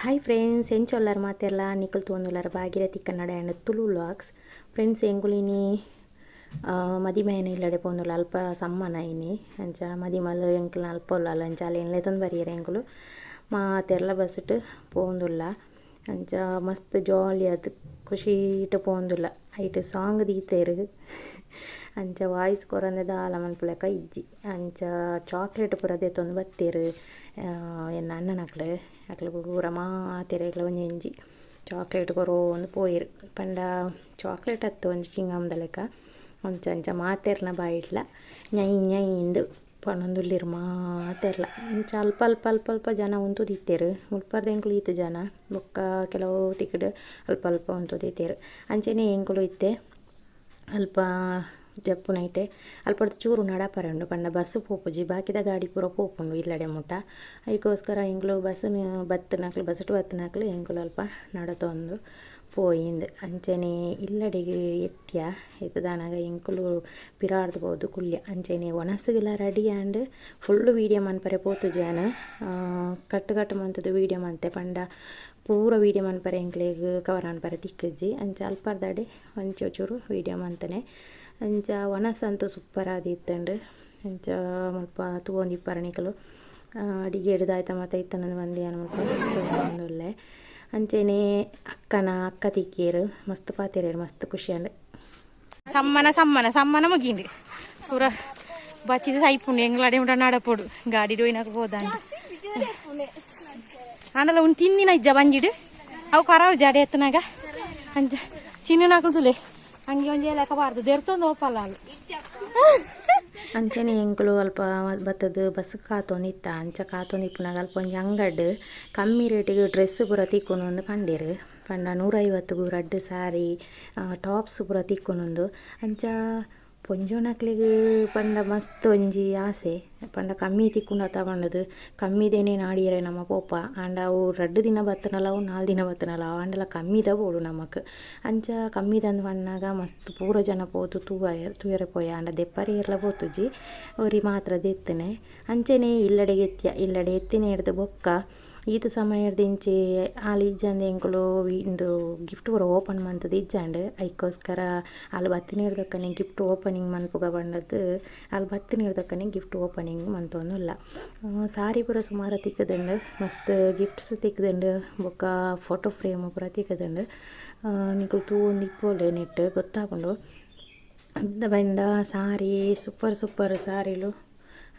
hi friends ಎಂಚೊಲ್ಲರು ಮಾತೆಲ್ಲ ನಿಖಲ್ ತೋಂದುಲ್ಲರು Bhagirathi Kannada and Tulu vlogs friends ಎಂಗುಲಿನಿ ಮದಿಮೆಯನ ಇಲ್ಲಡೆ ಪೋಂದುಲ್ಲ ಅಲ್ಪ ಸಮ್ಮನ ಇನಿ ಅಂಚ ಮದಿಮಲ್ ಎಂಕಲ್ನ ಅಲ್ಪ ಉಲ್ಲ ಅಂಚ ಅಲ್ಲಿ ಎನ್ಲೆ ತಂದು ಬರಿಯರು ಎಂಕುಲು ಮಾತೆಲ್ಲ ಬಸ್ಸಿಟ್ಟು ಪೋಂದುಲ್ಲ ಅಂಚ ಮಸ್ತ್ ಜಾಲಿ ಅದು ಖುಷಿ ಇಟ್ಟು ಪೋಂದುಲ್ಲ ಐಟ್ ಸಾಂಗ್ ದೀತೇರು ಅಂಚ ವಾಯ್ಸ್ ಕೊರಂದದ ಆಲ ಮನ್ಪುಲೆಕ ಇಜ್ಜಿ ಅಂಚ ಚಾಕ್ಲೇಟ್ ಪೂರ ದೆತ್ತೊಂದು ಬತ್ತೇರು ಎನ್ನ ಅಣ್ಣನಕ್ಲು ಅಕ್ಲು ಪೂರ ಮಾತೆರೆಗ್ಲ ಒಂಜಿ ಎಂಜಿ ಚಾಕ್ಲೇಟ್ ಕೊರೋಂದು ಪೋಯಿರು ಪಂಡ ಚಾಕ್ಲೇಟ್ ಹತ್ತು ಒಂಜಿ ಚಿಂಗಮ್ದ ಲೆಕ್ಕ ಅಂಚ ಅಂಚ ಮಾತೆರ್ನ ಬಾಯಿಡ್ಲ ñೈ ñೈಂದು ಪನೊಂದುಲ್ಲಿರು ಮಾತೆರ್ಲ ಇಂಚ ಅಲ್ಪ ಅಲ್ಪ ಅಲ್ಪ ಅಲ್ಪ ಜನ ಉಂತು ದಿತ್ತೇರು ಮುಲ್ಪರ್ದ ಎಂಕುಲು ಈತ ಜನ ಬೊಕ್ಕ ಕೆಲವು ತಿಕ್ಕಡು ಅಲ್ಪ ಅಲ್ಪ ಉಂತು ದಿತ್ತೇರು ಅಂಚನೆ ಎಂಕುಲು ಇತ್ತೆ ಅಲ್ಪ ಜಪ್ಪು ನೈಟೆ ಅಲ್ಪಡ್ದು ಚೂರು ನಡಪರಂಡು ಪಂಡ ಬಸ್ಸು ಪೋಪುಜಿ ಬಾಕಿದ ಗಾಡಿ ಪೂರ ಪೋಪುಂಡು ಇಲ್ಲಡೆ ಮುಟ್ಟ ಅದಕ್ಕೋಸ್ಕರ ಎಂಕ್ಲು ಬಸ್ ಬತ್ತನಾಕ್ಲು ಬಸ್ಸು ಬತ್ತನಾಕ್ಲು ಎಂಕುಲು ಅಲ್ಪ ನಡತೊಂದು ಪೋಯಿಂದು ಅಂಚನೆ ಇಲ್ಲಡೆಗೆ ಎತ್ಯ ಎತ್ತದಾನಾಗ ಎಂಕುಲು ಪಿರಾಡ್ದು ಕುಲ್ಯ ಅಂಚನೆ ಒಣಸುಗಿಲ್ಲ ರೆಡಿ ಆ್ಯಂಡ್ ಫುಲ್ಲು ವೀಡಿಯೋ ಮನ್ಪರೆ ಪೋತು ಜಾನ ಕಟ್ಟು ಮಂತದ್ದು ವೀಡಿಯೋ ಮಂತೆ ಪಂಡ ಪೂರ ವೀಡಿಯೋ ಮನ್ಪರೆ ಎಂಕ್ಲೆಗ್ ಕವರ್ ಅನ್ಪರೆ ತಿಕ್ಕಜ್ಜಿ ಅಂಚ ಅಲ್ಪರ್ದಾಡೆ ಒಂಚೂರು ವೀಡಿಯೋ ಮಂತನೆ ಅಂಚ ಒಣಸಂತೂ ಸೂಪರ್ ಆದಿತ್ತಂಡು ಅಂಚ ಮುಲ್ಪ ತೂವೊಂದಿಪ್ಪರಣಿಕಲು ಅಡಿಗೆ ಹಿಡ್ದಾಯ್ತ ಮತ್ತು ಇತ್ತನೊಂದು ಮಂದಿ ಅನ್ಮಲ್ಪೊಂದುಲ್ಲೆ ಅಂಚೆನೆ ಅಕ್ಕ ತಿಕ್ಕೇರು ಮಸ್ತ್ ಪಾತೆರೇರು ಮಸ್ತ್ ಖುಷಿ ಅಂಡು ಸಮ್ಮನ ಮುಗಿಂಡು ಪೂರ ಬಚ್ಚಿದ ಸೈಪುಂಡು ಎಂಗ್ಲಾಡೆ ಉಂಟ ನಡಪೋಡು ಗಾಡಿ ಡೋಯ್ನಾಗ ಹೋದಂಡು ಆನಲ ಉಂಟು ತಿನ್ನಿನ ಇಜ್ಜ ಬಂಜಿಡು ಅವು ಕರಾವು ಜಾಡೆ ಎತ್ತನಾಗ ಅಂಚ ಚಿನ್ನನಾಕಲು ತುಲೆ ಹಂಗೆ ಒಂಜಿ ಲೆಕ್ಕ ಬಾರ್ದು ದೆರ್ತೊಂದು ಓಪಲ್ಲ ಅಲ್ಲಿ ಅಂಚನೆ ಎಂಕುಲು ಅಲ್ಪ ಬತ್ತದ ಬಸ್ ಕಾತೊಂದಿತ್ತ ಅಂಚ ಕಾತೊಂದಿಪ್ಪನಾಗ ಅಲ್ಪ ಒಂಜಿ ಅಂಗಡಿ ಕಮ್ಮಿ ರೇಟಿಗೆ ಡ್ರೆಸ್ ಪೂರ ತಿಕ್ಕೊನೊಂದು ಪಂಡೇರು ಪಂಡ 150ಗೂ ರಡ್ಡು ಸಾರಿ ಟಾಪ್ಸ್ ಪೂರ ತಿಕ್ಕೊನೊಂದು ಅಂಚ ಪೊಂಜೋನಕ್ಲಿಗೆ ಪಂಡ ಮಸ್ತ್ ಒಂಜಿ ಆಸೆ ಪಂಡ ಕಮ್ಮಿ ತಿಕ್ಕುಂಡ ತಗೊಂಡದು ಕಮ್ಮಿದೇನೆ ನಾಡಿಯರೆ ನಮ್ಮ ಪೋಪ ಆಂಡ ಅವು 2 ದಿನ ಬತ್ತನಲ್ಲ ಅವು 4 ದಿನ ಬತ್ತನಲ್ಲ ಆಂಡಲ ಕಮ್ಮಿದ ಬೋಡು ನಮಕ್ ಅಂಚ ಕಮ್ಮಿದಂದು ಬಣ್ಣಾಗ ಮಸ್ತ್ ಪೂರ ಜನ ಪೋತು ತೂಯರೆ ಪೋಯ ಆಂಡ ದೆಪ್ಪರೆ ಇರ್ಲ ಪೋತುಜಿ ಅವ್ರಿಗೆ ಮಾತ್ರ ದೆತ್ತನೆ ಅಂಚೆನೆ ಇಲ್ಲಡೆ ಎತ್ತಿನ ಹಿಡ್ದು ಬೊಕ್ಕ ಈತ ಸಮಯ ಹಿಡ್ದಿಂಚೆ ಅಲ್ಲಿ ಇಜ್ಜಂದು ಎಂಕುಲು ಇಂದು ಗಿಫ್ಟ್ ಪೂರ ಓಪನ್ ಮಂತದ್ದು ಇಜ್ಜಂಡು ಅದಕ್ಕೋಸ್ಕರ ಅಲ್ಲಿ ಬತ್ತಿನ ಹಿಡ್ದಕ್ಕನೆ ಗಿಫ್ಟ್ ಓಪನಿಂಗ್ ಮನ್ಪುಗ ಬಂದದ್ದು ಅಲ್ಲಿ ಬತ್ತಿನ ಹಿಡ್ದಕ್ಕನೆ ಗಿಫ್ಟ್ ಓಪನಿಂಗ್ ಮಂತೊಂದುಲ್ಲ ಸಾರಿ ಪೂರ ಸುಮಾರು ತಿಕ್ಕದಂಡು ಮಸ್ತ್ ಗಿಫ್ಟ್ಸ್ ತಿಕ್ಕದಂಡು ಬೊಕ್ಕ ಫೋಟೋ ಫ್ರೇಮ್ ಪೂರ ತಿಕ್ಕದಂಡು ನಿಕುಲು ತೂವೊಂದು ಇಪ್ಪೋಲು ನೆಟ್ ಗೊತ್ತಾಕೊಂಡು ಅಂತ ಬಂಡ ಸಾರಿ ಸೂಪರ್ ಸಾರಿಲು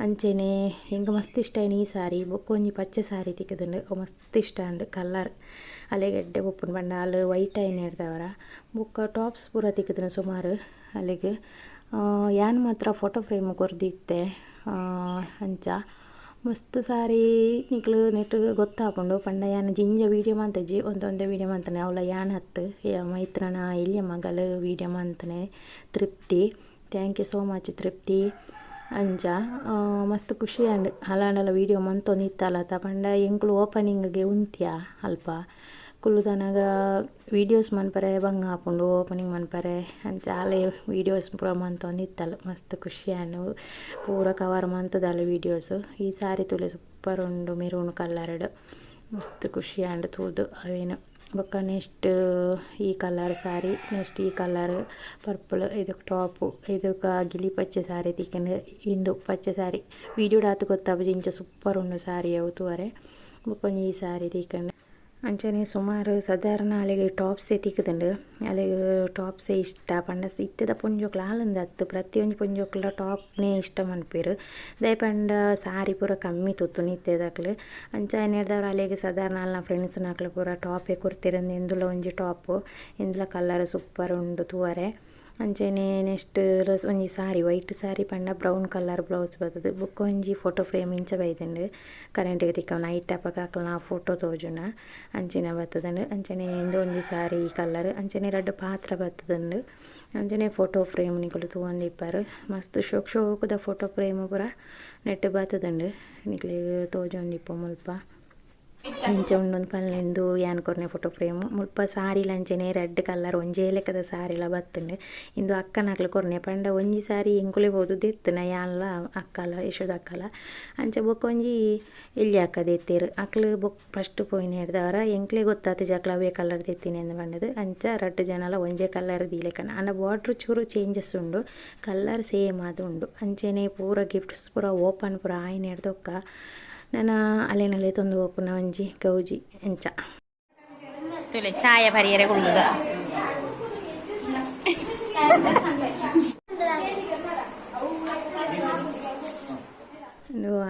ಅಂಚೆನೆ ಹೆಂಗೆ ಮಸ್ತ್ ಇಷ್ಟ ಈ ಸಾರಿ ಬೊಕ್ಕೊಂಜಿ ಪಚ್ಚೆ ಸಾರಿ ತಿಕ್ಕದಂಡು ಮಸ್ತ್ ಇಷ್ಟ ಅಂಡು ಕಲರ್ ಅಲೆಗೆಡ್ಡೆ ಬೊಪ್ಪುಂಡು ಬಂಡ ಅಲ್ಲಿ ವೈಟ್ ಐನ್ ಹಿಡ್ದವರ ಬೊಕ್ಕ ಟಾಪ್ಸ್ ಪೂರ ತಿಕ್ಕದನು ಸುಮಾರು ಅಲ್ಲಿಗೆ ಯಾನ್ ಮಾತ್ರ ಫೋಟೋ ಫ್ರೇಮ್ ಕೊರ್ದಿತ್ತೆ ಅಂಚ ಮಸ್ತ್ ಸಾರಿ ನಿಕ್ಲು ನೆಟ್ ಗೊತ್ತಾಪುಂಡು ಪಂಡ ಯಾನ್ ಜಿಂಜ ವೀಡಿಯೋ ಮಂತಜ್ಜಿ ಒಂದೊಂದೇ ವೀಡಿಯೋ ಮಂತನೆ ಅವಳ ಯಾನ್ ಹತ್ತು ಮೈತ್ರನ ಇಲ್ಲಿಯ ಮಗಳು ವೀಡಿಯೋ ಮಂತನೆ ತೃಪ್ತಿ ಥ್ಯಾಂಕ್ ಯು ಸೋ ಮಚ್ ತೃಪ್ತಿ ಅಂಚ ಮಸ್ತ್ ಖುಷಿ ಅಂಡ್ ಹಲಾಂಡಲ ವೀಡಿಯೋ ಮಂತೊಂದಿತ್ತಲ್ಲ ತಪಂಡ ಎಂಕುಲು ಓಪನಿಂಗ್ಗೆ ಉಂತ್ಯ ಅಲ್ಪ ಕುಲ್ಲುದನಾಗ ವೀಡಿಯೋಸ್ ಮನ್ಪರೆ ಬಂಗ ಹಾಪುಂಡು ಓಪನಿಂಗ್ ಮನ್ಪರೆ ಅಂಚ ಅಲೆ ವೀಡಿಯೋಸ್ ಪೂರ ಮಂತೊಂದಿತ್ತಲ್ಲ ಮಸ್ತ್ ಖುಷಿ ಅಂಡು ಪೂರ ಕವರ್ ಮಂತದಲ್ಲ ವೀಡಿಯೋಸ್ ಈ ಸಾರಿ ತುಲೆ ಸೂಪರ್ ಉಂಡು ಮೆರೂನ್ ಕಲರ್ಡ್ ಮಸ್ತ್ ಖುಷಿ ಅಂಡು ತೂದು ಅವೇನು ಬೊಕ್ಕ ನೆಕ್ಸ್ಟ್ ಈ ಕಲರ್ ಸಾರಿ ನೆಕ್ಸ್ಟ್ ಈ ಕಲರ್ ಪರ್ಪಲ್ ಇದಕ್ಕೆ ಟಾಪು ಇದಕ್ಕೆ ಗಿಳಿ ಪಚ್ಚೆ ಸಾರಿ ತಿಕ್ಕಂಡು ಇಂದು ಪಚ್ಚೆ ಸಾರಿ ವೀಡಿಯೋ ಡಾತು ಗೊತ್ತಾಗ ಇಂಚ ಸೂಪರ್ ಉಂಡು ಸಾರಿ ಅವು ತೂವರೆ ಬೊಕ್ಕ ಈ ಸಾರಿ ತಿಕ್ಕಂಡು ಅಂಚನೆ ಸುಮಾರು ಸಾಧಾರಣ ಅಲ್ಲಿಗೆ ಟಾಪ್ಸೇ ತಿಕ್ಕದಂಡು ಅಲ್ಲಿಗೆ ಟಾಪ್ಸೇ ಇಷ್ಟ ಪಂಡ ಇತ್ತದ ಪೊಂಜೋಕ್ಲ ಹಾಲಂದು ಹತ್ತು ಪ್ರತಿಯೊಂದು ಪೊಂಜೋಕ್ಲ ಟಾಪ್ನೇ ಇಷ್ಟ ಮನ್ಪೇರು ದೇ ಪಂಡ ಸಾರಿ ಪೂರ ಕಮ್ಮಿ ತುತ್ತು ನಿತ್ಯದಾಕ್ಲು ಅಂಚ ಏನು ಹೇಳ್ದವ್ರು ಅಲ್ಲಿಗೆ ಸಾಧಾರಣ ಅಲ್ಲ ಫ್ರೆಂಡ್ಸ್ನಾಕ್ಲು ಪೂರ ಟಾಪೇ ಕೊಡ್ತಿರಂದು ಎಂದುಲ ಒಂಜಿ ಟಾಪು ಎಂದುಲ ಕಲರ್ ಸೂಪರ್ ಉಂಡು ತೂವರೆ ಅಂಚೆನೆ ನೆಕ್ಸ್ಟ್ ಒಂಜಿ ಸಾರಿ ವೈಟ್ ಸಾರಿ ಪಂಡ ಬ್ರೌನ್ ಕಲರ್ ಬ್ಲೌಸ್ ಬರ್ತದೆ ಬುಕ್ಕ ಒಂಜಿ ಫೋಟೋ ಫ್ರೇಮ್ ಇಂಚ ಬೈದಂಡು ಕರೆಂಟಿಗೆ ತಿಕ್ಕ ನೈಟ್ ಅಪ್ಪಗೆ ಹಾಕಲ್ಲ ಫೋಟೋ ತೋಜುನ ಅಂಚಿನ ಬರ್ತದಂಡು ಅಂಚನೆ ಇಂದು ಒಂಜಿ ಸಾರಿ ಕಲರ್ ಅಂಚನೆ 2 ಪಾತ್ರ ಬರ್ತದಂಡು ಅಂಚನೆ ಫೋಟೋ ಫ್ರೇಮ್ ನಿಕಲು ತೂವೊಂದಿಪ್ಪರು ಮಸ್ತ್ ಶೋಕದ ಫೋಟೋ ಫ್ರೇಮ್ ಪೂರ ನೆಟ್ ಬರ್ತದಂಡು ನಿಕ್ಲಿಗೆ ತೋಜೊಂದಿಪ್ಪ ಮುಲ್ಪ ಇಂಚ ಉಂಡೊಂದು ಪಲ್ಲೆಂದು ಯಾನ್ ಕೊರ್ನೆ ಫೋಟೋ ಫ್ರೇಮು ಮುಲ್ಪ ಸಾರಿಲಂಚನೆ ರೆಡ್ ಕಲರ್ ಒಂಜೇ ಲೆಕ್ಕದ ಸಾರಿಲ ಬತ್ತುಂಡೆ ಇಂದು ಅಕ್ಕನಕ್ಲು ಕೊರ್ನೆ ಪಂಡ ಒಂಜಿ ಸಾರಿ ಎಂಕುಲೆ ಬೋದು ದೆತ್ತನ ಯಾನ್ಲ ಅಕ್ಕಲ ಯಶೋದ ಅಕ್ಕಲ ಅಂಚ ಬೊಕ್ಕ ಒಂಜಿ ಎಲ್ಲಿ ಅಕ್ಕ ದೆತ್ತೇರು ಅಕ್ಲು ಬೊಕ್ ಫಸ್ಟ್ ಪೋಯಿನ ಹಿಡ್ದವರ ಎಂಕ್ಲೆ ಗೊತ್ತಾತು ಜಕ್ಲ ಅವೇ ಕಲರ್ ದೆತ್ತೀನಿ ಎಂದು ಬಂಡದು ಅಂಚ ರಡ್ಡು ಜನಲ ಒಂಜೇ ಕಲರ್ ದೀಲೆಕನ ಅಂಡ ಬಾರ್ಡ್ರ್ ಚೂರು ಚೇಂಜಸ್ ಉಂಡು ಕಲರ್ ಸೇಮ್ ಅದು ಉಂಡು ಅಂಚೆನೆ ಪೂರ ಗಿಫ್ಟ್ಸ್ ಪೂರ ಓಪನ್ ಪೂರ ಆಯ್ನ ಹಿಡ್ದೊಕ್ಕ ನಾನು ಅಲ್ಲೇನಲ್ಲೇ ತಂದು ಹೋಪುನ ಒಂಜಿ ಗೌಜಿ ಎಂಚ ತುಲೆ ಚಾಯ ಪರಿಯರೆ ಕುಳ್ಳುದ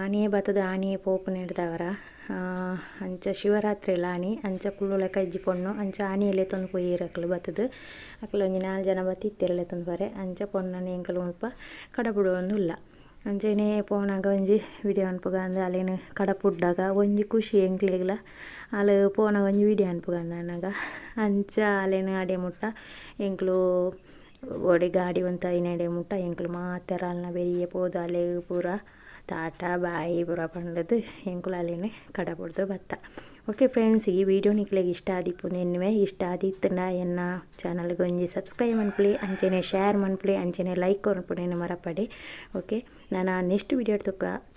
ಆನೆಯೇ ಬತ್ತದ ಆನೆಯೇ ಪೋಪುನ ಹಿಡ್ದವರ ಅಂಚ ಶಿವರಾತ್ರಿ ಎಲ್ಲ ಆನೆ ಅಂಚ ಕುಳ್ಳುಳ ಕಜ್ಜಿ ಪೊಣ್ಣು ಅಂಚ ಆನೆಯಲ್ಲೇ ತಂದು ಪೊಯ್ಯಿರಕ್ಲು ಬತ್ತದು ಅಕ್ಲು ಒಂಜಿ 4 ಜನ ಬತ್ತಿತ್ತೆರಳೆ ತಂದು ಬರೆ ಅಂಚ ಪೊಣ್ಣನ ಎಂಕಲು ಮುಲ್ಪ ಕಡಬುಡು ಒಂದು ಇಲ್ಲ ಅಂಚೆನೆ ಪೋನಾಗ ಒಂಜಿ ವಿಡಿಯೋ ಅನ್ಪುಗ ಅಂದ ಅಲ್ಲೇನು ಕಡಪುಡ್ಡಾಗ ಒಂಜಿ ಖುಷಿ ಎಂಕ್ಲೆಗ್ಲ ಅಲ್ಲಿ ಪೋನಾಗ ಒಂಜಿ ವಿಡಿಯೋ ಅನ್ಪುಗ ಅಂದನಾಗ ಅಂಚ ಅಲ್ಲೇನು ಅಡೆ ಮುಟ್ಟ ಎಂಕ್ಲು ಒಡೆ ಗಾಡಿ ಒಂತ ಐನಡೆ ಮುಟ್ಟ ಎಂಕ್ಲು ಮಾತೆರ ಅಲ್ನ ಬೆರಿಯೆ ಪೋದು ಅಲೆ ಪೂರ ತಾಟ ಬಾಯಿ ಪೂರ ಪಂಡದು ಎಂಕುಲು ಅಲ್ಲೇನೆ ಕಡಪುಡ್ದು ಬತ್ತ ಓಕೆ ಫ್ರೆಂಡ್ಸ್ ಈ ವಿಡಿಯೋ ನಿಕ್ಲೆಗೆ ಇಷ್ಟ ಆದಿಪ್ಪು ಎನ್ನುವೆ ಇಷ್ಟ ಆದಿತ್ತಂಡ ಎನ್ನ ಚಾನಲ್ಗೆ ಒಂಜಿ ಸಬ್ಸ್ಕ್ರೈಬ್ ಮನ್ಪುಲಿ ಅಂಚೆನೆ ಶೇರ್ ಮನ್ಪುಲಿ ಅಂಚೆನೆ ಲೈಕ್ ಕೊನ್ಪುಡೇನು ಮರಪಡೆ ಓಕೆ ನಾನು ನೆಕ್ಸ್ಟ್ ವಿಡಿಯೋ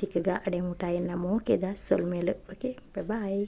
ತಿಕ್ಕಗ ಅಡೆ ಮುಟ ಎನ್ನ ಮೋಕೆದ ಸೊಲ್ಮೇಲು ಓಕೆ ಬಾಯ್